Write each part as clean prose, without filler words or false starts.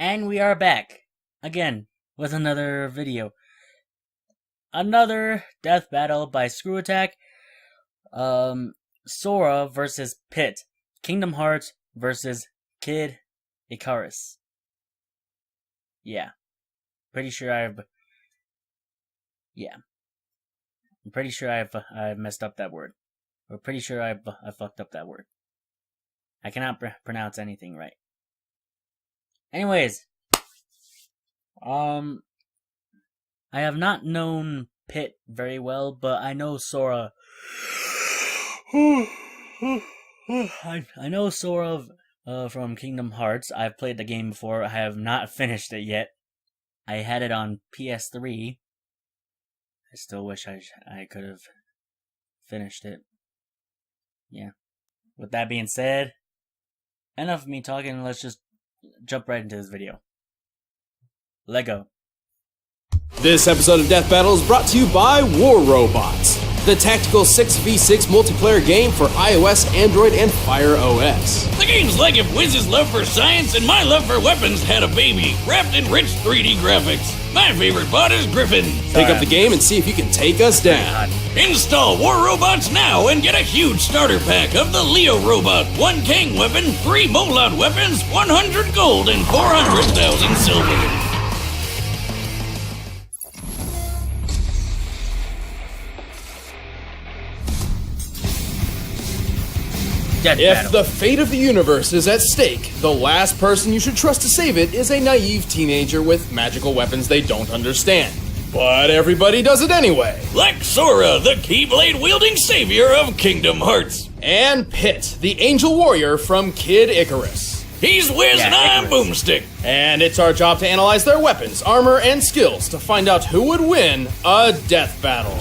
And we are back again with another video. Another death battle by Screw Attack. Sora versus Pit. Kingdom Hearts versus Kid Icarus. Yeah. Pretty sure I've messed up that word. Or pretty sure I fucked up that word. I cannot pronounce anything right. Anyways, I have not known Pit very well, but I know Sora. I know Sora from Kingdom Hearts. I've played the game before. I have not finished it yet. I had it on PS3. I still wish I could have finished it. Yeah. With that being said, enough of me talking. Let's just jump right into this video. Lego. This episode of Death Battle is brought to you by War Robots, the tactical 6v6 multiplayer game for iOS, Android, and Fire OS. The game's like if Wiz's love for science and my love for weapons had a baby, wrapped in rich 3D graphics. My favorite bot is Griffin. Pick up the game and see if you can take us down. Install War Robots now and get a huge starter pack of the Leo Robot, 1 Kang weapon, 3 Molot weapons, 100 gold, and 400,000 silver. If the fate of the universe is at stake, the last person you should trust to save it is a naive teenager with magical weapons they don't understand. But everybody does it anyway. Like Sora, the Keyblade-wielding savior of Kingdom Hearts. And Pit, the angel warrior from Kid Icarus. He's Wiz and I'm Boomstick. And it's our job to analyze their weapons, armor, and skills to find out who would win a death battle.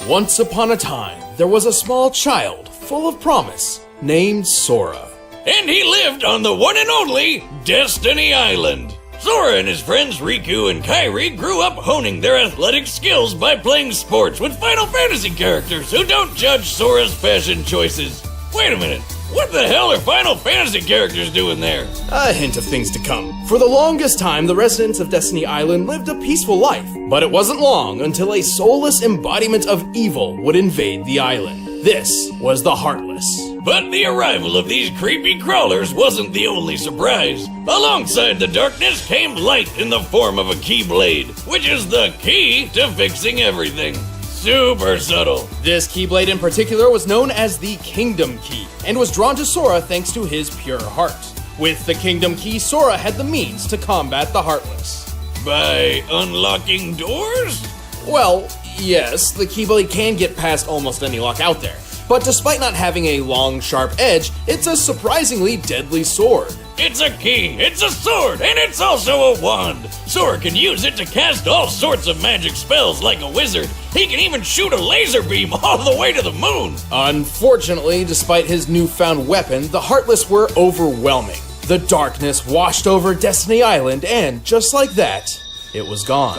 Once upon a time, there was a small child full of promise named Sora. And he lived on the one and only Destiny Island. Sora and his friends Riku and Kairi grew up honing their athletic skills by playing sports with Final Fantasy characters who don't judge Sora's fashion choices. Wait a minute, what the hell are Final Fantasy characters doing there? A hint of things to come. For the longest time, the residents of Destiny Island lived a peaceful life, but it wasn't long until a soulless embodiment of evil would invade the island. This was the Heartless. But the arrival of these creepy crawlers wasn't the only surprise. Alongside the darkness came light in the form of a Keyblade, which is the key to fixing everything. Super subtle. This Keyblade in particular was known as the Kingdom Key, and was drawn to Sora thanks to his pure heart. With the Kingdom Key, Sora had the means to combat the Heartless. By unlocking doors? Well, yes, the Keyblade can get past almost any lock out there, but despite not having a long, sharp edge, it's a surprisingly deadly sword. It's a key, it's a sword, and it's also a wand. Sora can use it to cast all sorts of magic spells like a wizard. He can even shoot a laser beam all the way to the moon. Unfortunately, despite his newfound weapon, the Heartless were overwhelming. The darkness washed over Destiny Island, and just like that, it was gone.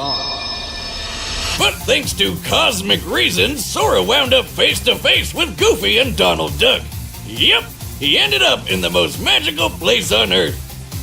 But thanks to cosmic reasons, Sora wound up face to face with Goofy and Donald Duck. Yep. He ended up in the most magical place on Earth,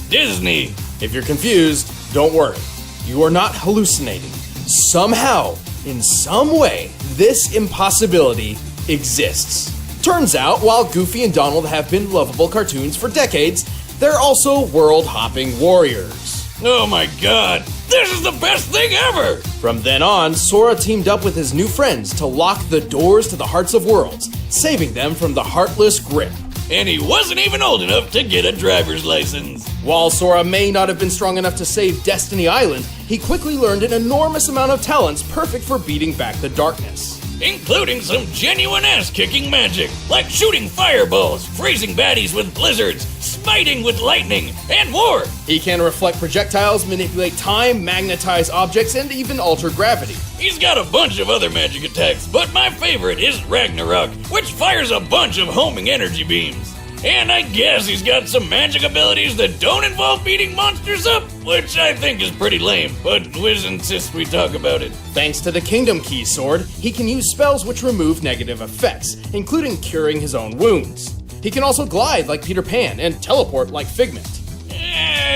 Disney. If you're confused, don't worry. You are not hallucinating. Somehow, in some way, this impossibility exists. Turns out, while Goofy and Donald have been lovable cartoons for decades, they're also world-hopping warriors. Oh my god, this is the best thing ever! From then on, Sora teamed up with his new friends to lock the doors to the Hearts of Worlds, saving them from the Heartless grip. And he wasn't even old enough to get a driver's license. While Sora may not have been strong enough to save Destiny Island, he quickly learned an enormous amount of talents perfect for beating back the darkness. Including some genuine ass-kicking magic, like shooting fireballs, freezing baddies with blizzards, smiting with lightning, and more. He can reflect projectiles, manipulate time, magnetize objects, and even alter gravity. He's got a bunch of other magic attacks, but my favorite is Ragnarok, which fires a bunch of homing energy beams. And I guess he's got some magic abilities that don't involve beating monsters up, which I think is pretty lame, but Wiz insists we talk about it. Thanks to the Kingdom Key sword, he can use spells which remove negative effects, including curing his own wounds. He can also glide like Peter Pan and teleport like Figment.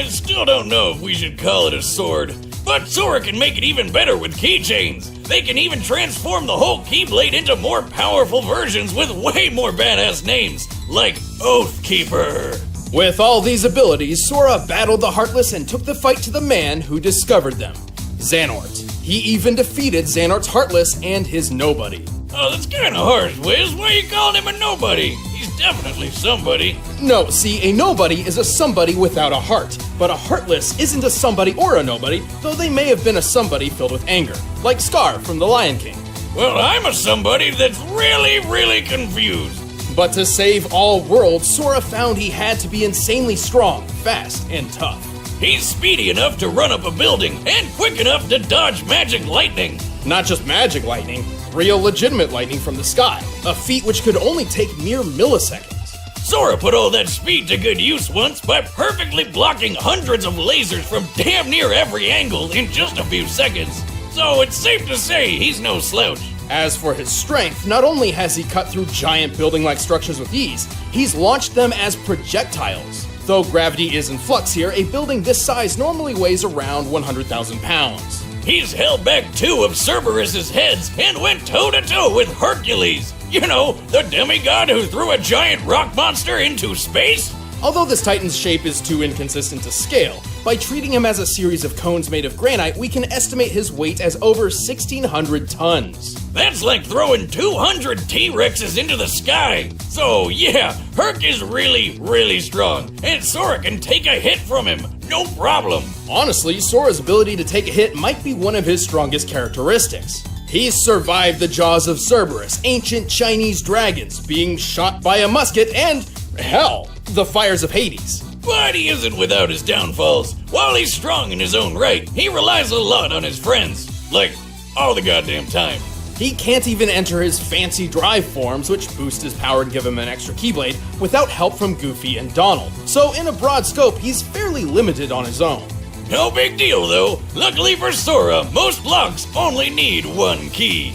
Still don't know if we should call it a sword. But Sora can make it even better with keychains. They can even transform the whole Keyblade into more powerful versions with way more badass names, like Oathkeeper. With all these abilities, Sora battled the Heartless and took the fight to the man who discovered them, Xehanort. He even defeated Xehanort's Heartless and his nobody. Oh, that's kinda harsh, Wiz. Why are you calling him a nobody? He's definitely somebody. No, see, a nobody is a somebody without a heart. But a Heartless isn't a somebody or a nobody, though they may have been a somebody filled with anger, like Scar from The Lion King. Well, I'm a somebody that's really confused. But to save all worlds, Sora found he had to be insanely strong, fast, and tough. He's speedy enough to run up a building and quick enough to dodge magic lightning. Not just magic lightning, real legitimate lightning from the sky, a feat which could only take mere milliseconds. Sora put all that speed to good use once by perfectly blocking hundreds of lasers from damn near every angle in just a few seconds. So it's safe to say he's no slouch. As for his strength, not only has he cut through giant building-like structures with ease, he's launched them as projectiles. Though gravity is in flux here, a building this size normally weighs around 100,000 pounds. He's held back 2 of Cerberus's heads and went toe-to-toe with Hercules. You know, the demigod who threw a giant rock monster into space? Although this Titan's shape is too inconsistent to scale, by treating him as a series of cones made of granite, we can estimate his weight as over 1,600 tons. That's like throwing 200 T-Rexes into the sky. So yeah, Herc is really strong, and Sora can take a hit from him, no problem. Honestly, Sora's ability to take a hit might be one of his strongest characteristics. He's survived the jaws of Cerberus, ancient Chinese dragons, being shot by a musket, and, hell, the fires of Hades. But he isn't without his downfalls. While he's strong in his own right, he relies a lot on his friends. Like, all the goddamn time. He can't even enter his fancy drive forms, which boost his power and give him an extra Keyblade, without help from Goofy and Donald. So in a broad scope, he's fairly limited on his own. No big deal, though. Luckily for Sora, most locks only need 1 key.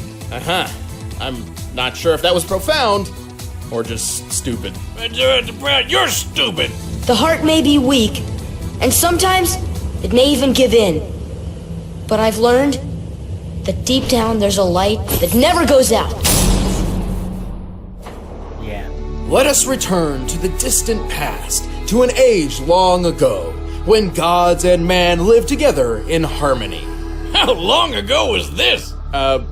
I'm not sure if that was profound, or just stupid. You're stupid. The heart may be weak, and sometimes it may even give in. But I've learned that deep down there's a light that never goes out. Yeah. Let us return to the distant past, to an age long ago, when gods and man lived together in harmony. How long ago was this?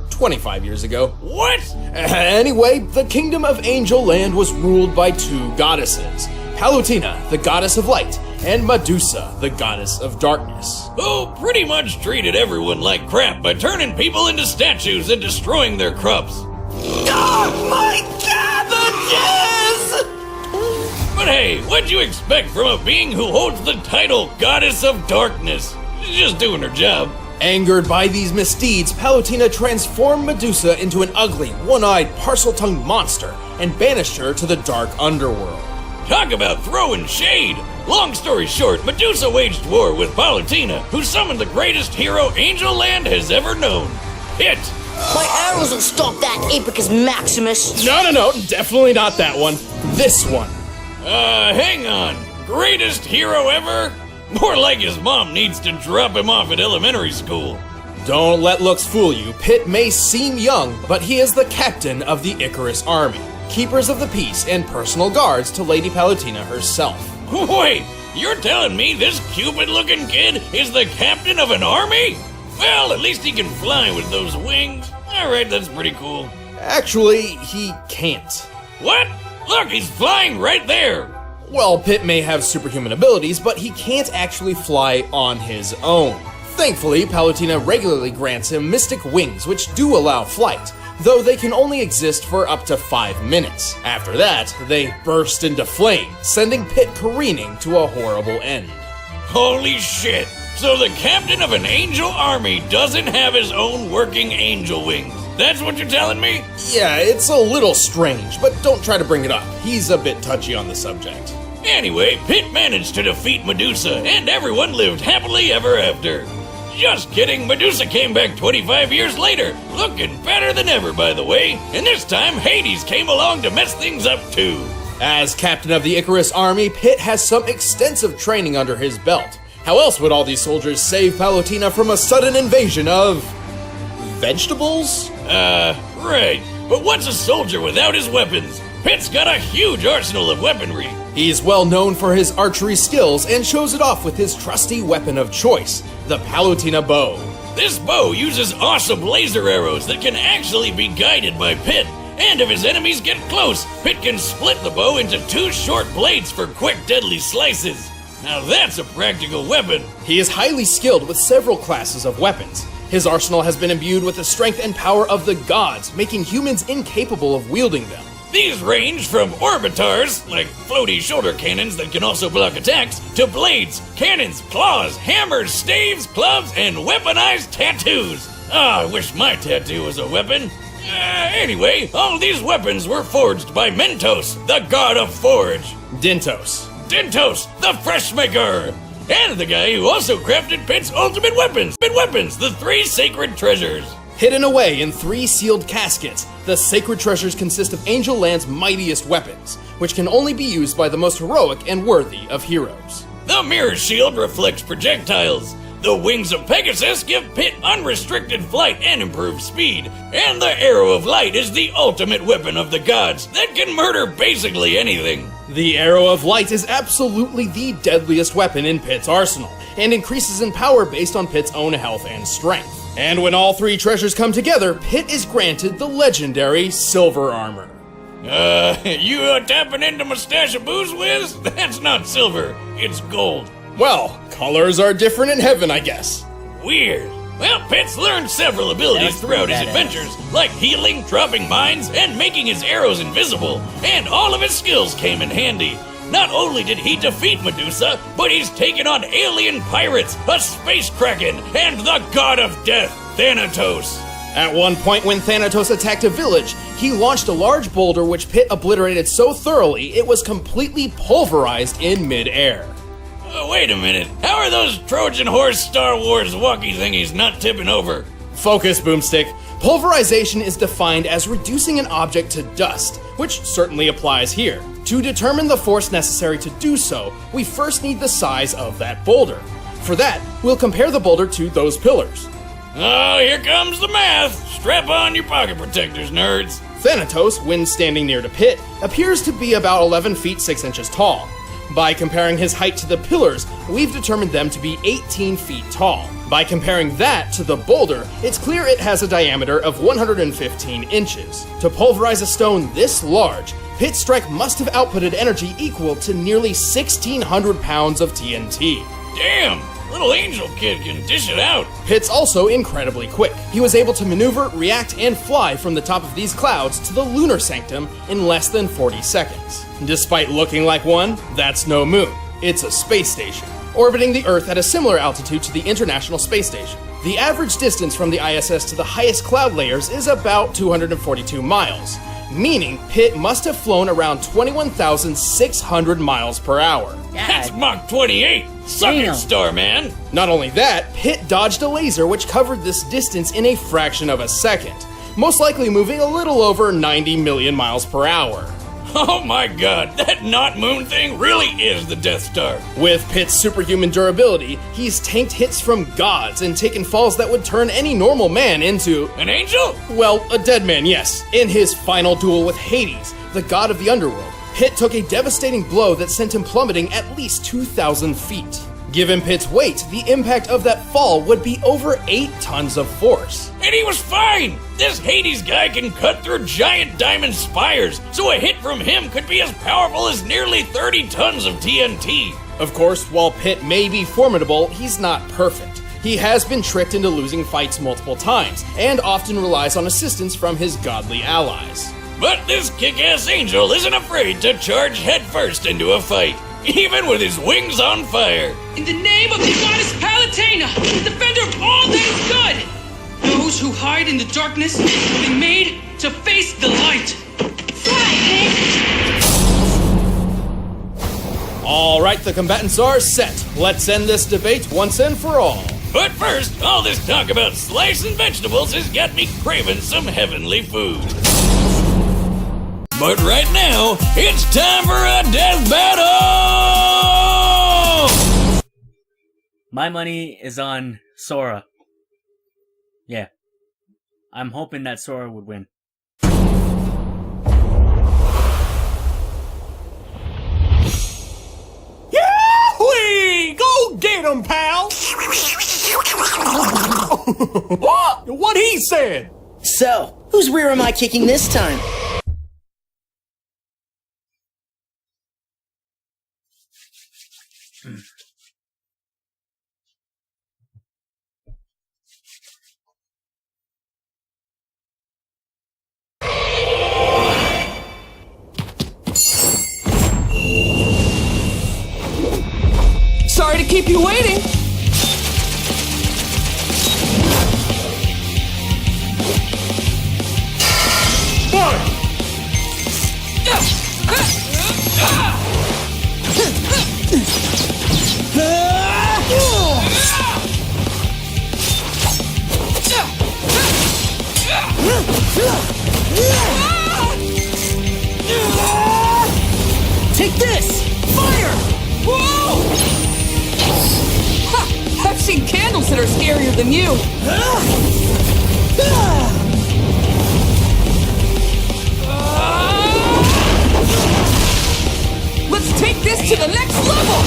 25 years ago. What? Anyway, the kingdom of Angel Land was ruled by 2 goddesses. Palutena, the goddess of light, and Medusa, the goddess of darkness. Who pretty much treated everyone like crap by turning people into statues and destroying their crops. My cabbages! But hey, what'd you expect from a being who holds the title Goddess of Darkness? She's just doing her job. Angered by these misdeeds, Palutena transformed Medusa into an ugly, one-eyed, parcel-tongued monster and banished her to the dark underworld. Talk about throwing shade! Long story short, Medusa waged war with Palutena, who summoned the greatest hero Angel Land has ever known. Hit! My arrows will stop that Apicus Maximus. No, definitely not that one. This one. Hang on. Greatest hero ever? More like his mom needs to drop him off at elementary school. Don't let looks fool you. Pitt may seem young, but he is the captain of the Icarus Army, keepers of the peace and personal guards to Lady Palutena herself. Wait, you're telling me this Cupid-looking kid is the captain of an army? Well, at least he can fly with those wings. Alright, that's pretty cool. Actually, he can't. What? Look, he's flying right there! Well, Pitt may have superhuman abilities, but he can't actually fly on his own. Thankfully, Palutena regularly grants him mystic wings, which do allow flight, though they can only exist for up to 5 minutes. After that, they burst into flame, sending Pitt careening to a horrible end. Holy shit! So the captain of an angel army doesn't have his own working angel wings. That's what you're telling me? Yeah, it's a little strange, but don't try to bring it up. He's a bit touchy on the subject. Anyway, Pitt managed to defeat Medusa, and everyone lived happily ever after. Just kidding, Medusa came back 25 years later, looking better than ever, by the way, and this time Hades came along to mess things up too. As captain of the Icarus army, Pitt has some extensive training under his belt. How else would all these soldiers save Palutena from a sudden invasion of vegetables? Right. But what's a soldier without his weapons? Pitt's got a huge arsenal of weaponry. He's well known for his archery skills and shows it off with his trusty weapon of choice, the Palutena bow. This bow uses awesome laser arrows that can actually be guided by Pitt. And if his enemies get close, Pitt can split the bow into 2 short blades for quick, deadly slices. Now that's a practical weapon. He is highly skilled with several classes of weapons. His arsenal has been imbued with the strength and power of the gods, making humans incapable of wielding them. These range from orbitars, like floaty shoulder cannons that can also block attacks, to blades, cannons, claws, hammers, staves, clubs, and weaponized tattoos. I wish my tattoo was a weapon. Anyway, all these weapons were forged by Mentos, the god of forge. Dintos, the fresh maker, and the guy who also crafted Pitt's ultimate weapons, the 3 sacred treasures. Hidden away in 3 sealed caskets, the sacred treasures consist of Angel Land's mightiest weapons, which can only be used by the most heroic and worthy of heroes. The mirror shield reflects projectiles. The wings of Pegasus give Pitt unrestricted flight and improved speed. And the arrow of light is the ultimate weapon of the gods that can murder basically anything. The arrow of light is absolutely the deadliest weapon in Pitt's arsenal, and increases in power based on Pitt's own health and strength. And when all 3 treasures come together, Pitt is granted the legendary silver armor. You tapping into my stash of booze, Wiz? That's not silver, it's gold. Well, colors are different in heaven, I guess. Weird. Well, Pitt's learned several abilities throughout his adventures, like healing, dropping mines, and making his arrows invisible. And all of his skills came in handy. Not only did he defeat Medusa, but he's taken on alien pirates, a space kraken, and the god of death, Thanatos. At one point when Thanatos attacked a village, he launched a large boulder which Pitt obliterated so thoroughly it was completely pulverized in mid-air. Wait a minute, how are those Trojan horse Star Wars walkie thingies not tipping over? Focus, Boomstick. Pulverization is defined as reducing an object to dust, which certainly applies here. To determine the force necessary to do so, we first need the size of that boulder. For that, we'll compare the boulder to those pillars. Oh, here comes the math. Strap on your pocket protectors, nerds. Thanatos, when standing near to Pitt, appears to be about 11 feet 6 inches tall. By comparing his height to the pillars, we've determined them to be 18 feet tall. By comparing that to the boulder, it's clear it has a diameter of 115 inches. To pulverize a stone this large, Pitt's strike must have outputted energy equal to nearly 1,600 pounds of TNT. Damn! Little angel kid can dish it out. Pitt's also incredibly quick. He was able to maneuver, react, and fly from the top of these clouds to the lunar sanctum in less than 40 seconds. Despite looking like one, that's no moon. It's a space station, orbiting the Earth at a similar altitude to the International Space Station. The average distance from the ISS to the highest cloud layers is about 242 miles, meaning Pitt must have flown around 21,600 miles per hour. That's Mach 28. Suck it, Starman. Not only that, Pitt dodged a laser which covered this distance in a fraction of a second, most likely moving a little over 90 million miles per hour. Oh my god, that not moon thing really is the Death Star. With Pitt's superhuman durability, he's tanked hits from gods and taken falls that would turn any normal man into... an angel? Well, a dead man, yes. In his final duel with Hades, the god of the underworld, Pitt took a devastating blow that sent him plummeting at least 2,000 feet. Given Pitt's weight, the impact of that fall would be over 8 tons of force. And he was fine! This Hades guy can cut through giant diamond spires, so a hit from him could be as powerful as nearly 30 tons of TNT. Of course, while Pitt may be formidable, he's not perfect. He has been tricked into losing fights multiple times, and often relies on assistance from his godly allies. But this kick-ass angel isn't afraid to charge headfirst into a fight, even with his wings on fire. In the name of the goddess Palutena, the defender of all that is good, those who hide in the darkness will be made to face the light. Fly, Pitt! All right, the combatants are set. Let's end this debate once and for all. But first, all this talk about slicing vegetables has got me craving some heavenly food. But right now, it's time for a death battle! My money is on Sora. Yeah. I'm hoping that Sora would win. Yahweh! Go get him, pal! What he said? So, whose rear am I kicking this time? Sorry to keep you waiting. Take this! Fire! Whoa! Ha! I've seen candles that are scarier than you. Let's take this to the next level!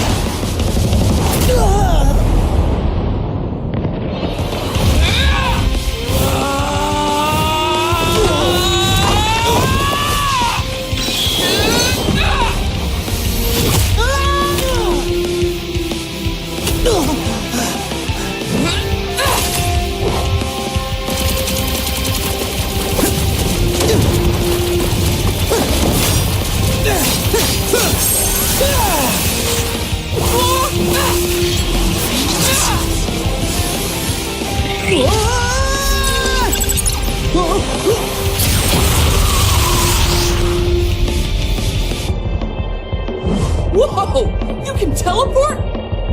Whoa! You can teleport?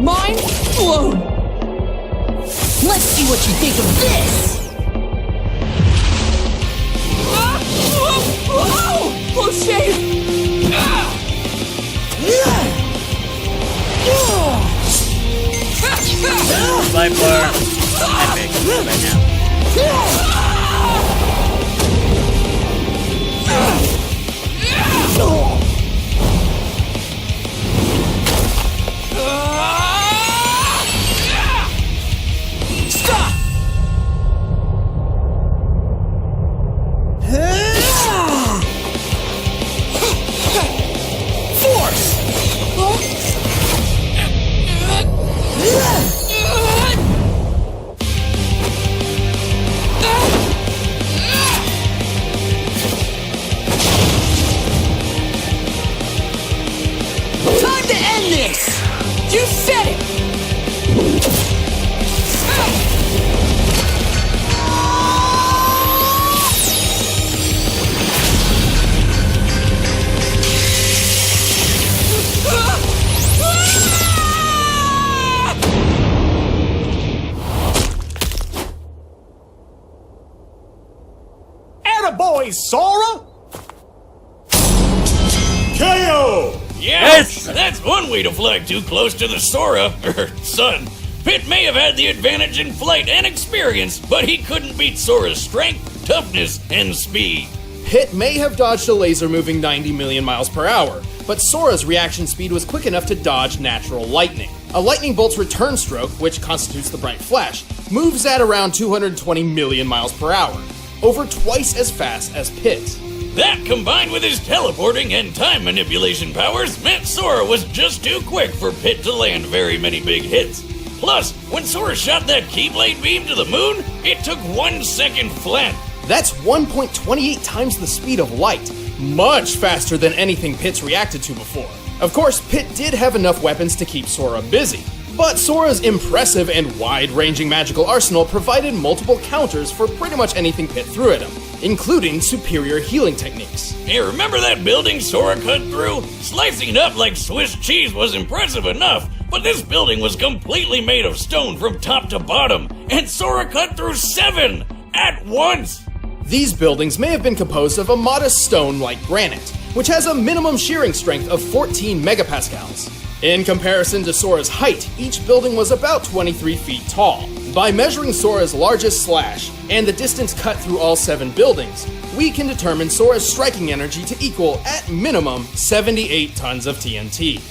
Mind blown! Let's see what you think of this! Whoa! Close shave! By far, epic right now. Stop! Time to end this! You said it! Attaboy, Sora! KO! Yes! That's one way to fly too close to the Sora, sun. Pitt may have had the advantage in flight and experience, but he couldn't beat Sora's strength, toughness, and speed. Pitt may have dodged a laser moving 90 million miles per hour, but Sora's reaction speed was quick enough to dodge natural lightning. A lightning bolt's return stroke, which constitutes the bright flash, moves at around 220 million miles per hour, over twice as fast as Pitt. That, combined with his teleporting and time manipulation powers, meant Sora was just too quick for Pitt to land very many big hits. Plus, when Sora shot that Keyblade beam to the moon, it took 1 second flat. That's 1.28 times the speed of light, much faster than anything Pitt's reacted to before. Of course, Pitt did have enough weapons to keep Sora busy, but Sora's impressive and wide-ranging magical arsenal provided multiple counters for pretty much anything Pitt threw at him, including superior healing techniques. Hey, remember that building Sora cut through? Slicing it up like Swiss cheese was impressive enough, but this building was completely made of stone from top to bottom, and Sora cut through 7 at once. These buildings may have been composed of a modest stone like granite, which has a minimum shearing strength of 14 megapascals. In comparison to Sora's height, each building was about 23 feet tall. By measuring Sora's largest slash and the distance cut through all 7 buildings, we can determine Sora's striking energy to equal, at minimum, 78 tons of TNT.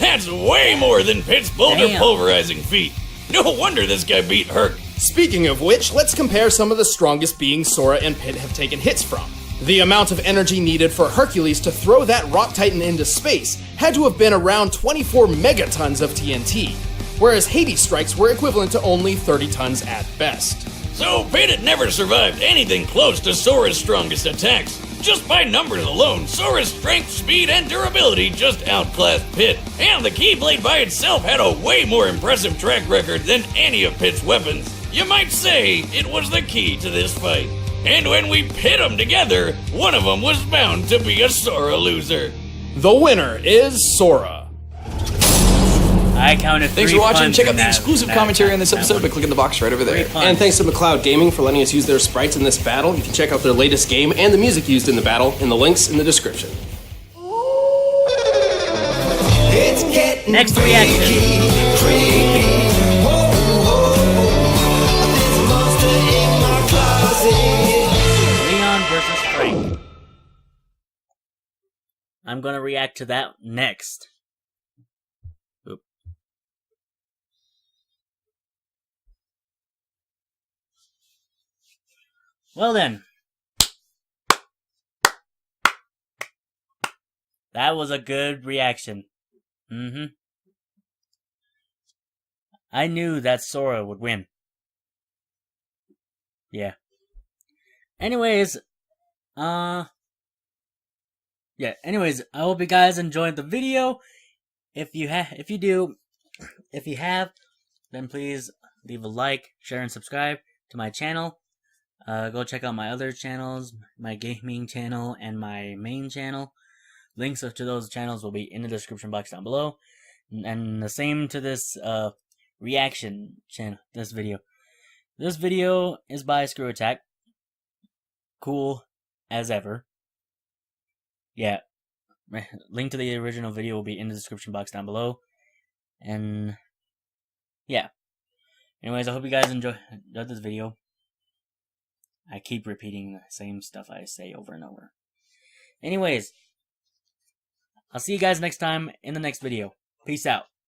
That's way more than Pit's boulder Damn. pulverizing feat. No wonder this guy beat Herc. Speaking of which, let's compare some of the strongest beings Sora and Pit have taken hits from. The amount of energy needed for Hercules to throw that rock titan into space had to have been around 24 megatons of TNT, whereas Hades strikes were equivalent to only 30 tons at best. So Pit had never survived anything close to Sora's strongest attacks. Just by numbers alone, Sora's strength, speed, and durability just outclassed Pit. And the Keyblade by itself had a way more impressive track record than any of Pit's weapons. You might say it was the key to this fight. And when we pit them together, one of them was bound to be a Sora loser. The winner is Sora. I counted 3 Thanks for watching. puns Check out in the that- exclusive that- commentary on this that episode one. by clicking the box right over there. 3 puns. And thanks to McLeod Gaming for letting us use their sprites in this battle. You can check out their latest game and the music used in the battle in the links in the description. Next reaction. Leon versus Frank. I'm gonna react to that next. Oop. Well then. That was a good reaction. I knew that Sora would win. Yeah. Anyways, I hope you guys enjoyed the video. If you have, then please leave a like, share, and subscribe to my channel. Go check out my other channels, my gaming channel and my main channel. Links to those channels will be in the description box down below. And the same to this reaction channel, this video. This video is by Screw Attack. Cool as ever. Yeah. Link to the original video will be in the description box down below. And yeah. Anyways, I hope you guys enjoyed this video. I keep repeating the same stuff I say over and over. Anyways, I'll see you guys next time in the next video. Peace out.